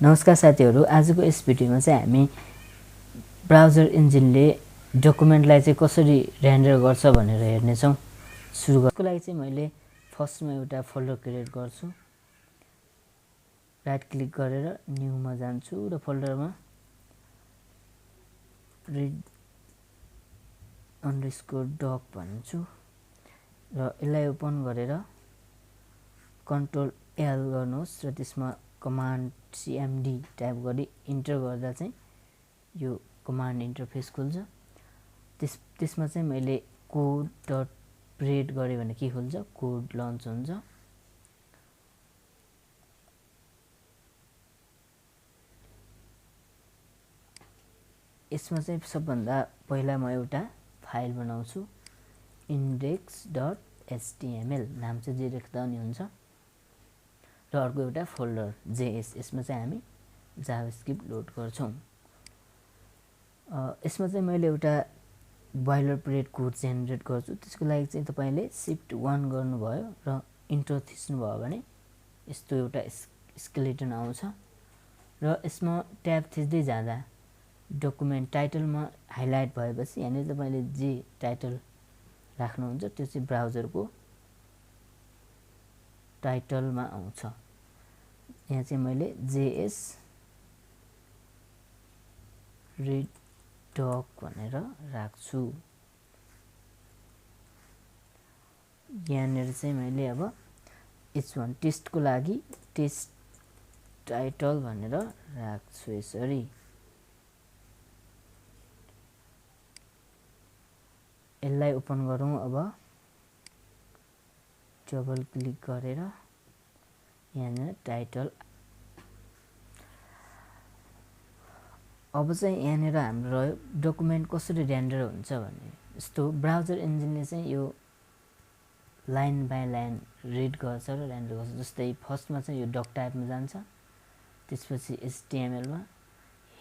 नमस्कार साथीहरु, आजको यस भिडियोमा चाहिँ हामी ब्राउजर इन्जिनले डकुमेन्टलाई चाहिँ कसरी रेन्डर गर्छ भनेर हेर्ने छौं। सुरु गर्नको लागि चाहिँ मैले फर्स्टमा एउटा फोल्डर क्रिएट गर्छु। राइट क्लिक गरेर न्यूमा जान्छु र फोल्डरमा read_doc भन्छु र यसलाई ओपन गरेर कन्ट्रोल L गर्नुहोस् र त्यसमा कमान्ड cmd टाइप गरी इन्टर गर्दा चाहिँ यो कमान्ड इन्टरफेस खुल्छ। त्यसमा चाहिँ मैले code.pred गरे भने के खुल्छ, कोड लन्च हुन्छ। यसमा चाहिँ सबभन्दा पहिला म एउटा फाइल बनाउँछु, index.html नाम चाहिँ जे लेख्दा नि हुन्छ र अर्को एउटा फोल्डर js, यसमा चाहिँ हामी जावास्क्रिप्ट लोड गर्छौं। यसमा चाहिँ मैले एउटा बोइलरप्लेट कोड जेनेरेट गर्छु। त्यसको लागि चाहिँ तपाईले शिफ्ट 1 गर्नुभयो र इन्टर थिच्नुभयो भने यस्तो एउटा स्केलेटन आउँछ र यसमा ट्याब थिच्दै जाँदा डकुमेन्ट टाइटलमा हाइलाइट भएपछि यहाँनिर तपाईले जे टाइटल राख्नुहुन्छ त्यो चाहिँ ब्राउजरको टाइटलमा आउँछ। यहाँ चाहिँ मैले js read_doc भनेर राख्छु। यहाँनिर चाहिँ मैले अब h1 टेस्टको लागि टेस्ट टाइटल भनेर राख्छु। यसरी यसलाई ओपन गरौँ। अब डबल क्लिक गरेर यहाँ टाइटल। अब चाहिँ यहाँ हाम्रो रह्यो डकुमेन्ट कसरी रेन्डर हुन्छ भन्ने। यस्तो ब्राउजर इन्जिनले चाहिँ यो लाइन बाइ लाइन रिड गर्छ र रेन्डर गर्छ। जस्तै फर्स्टमा चाहिँ यो डक टाइपमा जान्छ, त्यसपछि HTML मा,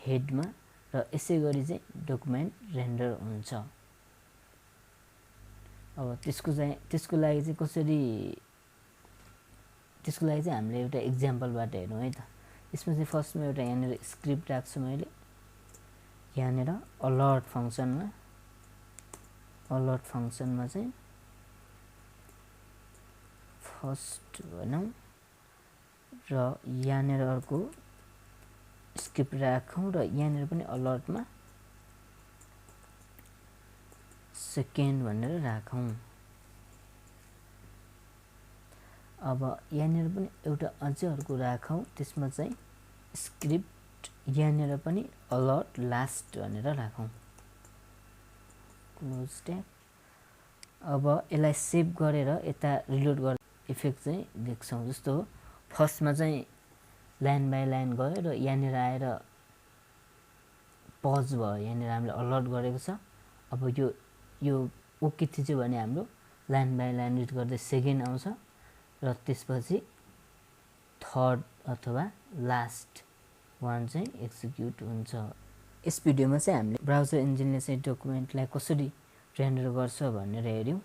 हेडमा र यसै गरी चाहिँ डकुमेन्ट रेन्डर हुन्छ। अब त्यसको लागि चाहिँ हामीले एउटा एक्जाम्पलबाट हेरौँ है त। यसमा चाहिँ फर्स्टमा एउटा यहाँनिर स्क्रिप्ट राख्छु मैले। यहाँनिर अलर्ट फंक्सनमा चाहिँ फर्स्ट भनौं र यहाँनिर अर्को स्क्रिप्ट राखौं र यहाँनिर पनि अलर्टमा सेकेन्ड भनेर राखौं। अब यहाँनिर पनि एउटा अझै अर्को राखौं, त्यसमा चाहिँ स्क्रिप्ट यहाँनिर पनि अलर्ट लास्ट भनेर राखौं। Close tab. अब यसलाई सेभ गरेर यता रिलोड गर्दा इफेक्ट चाहिँ देख्छौं। जस्तो फर्स्टमा चाहिँ लाइन बाइ लाइन गयो र यहाँनिर आएर पज भयो। यहाँनिर हामीले अलर्ट गरेको छ। अब यो ओके थिच्यो भने हाम्रो लाइन बाइ लाइन रिड गर्दै सेकेन्ड आउँछ र त्यसपछि थर्ड अथवा लास्ट वान चाहिँ एक्जिक्युट हुन्छ। यस भिडियोमा चाहिँ हामीले ब्राउजर इन्जिनले चाहिँ डकुमेन्टलाई कसरी रेन्डर गर्छ भनेर हेर्यौं।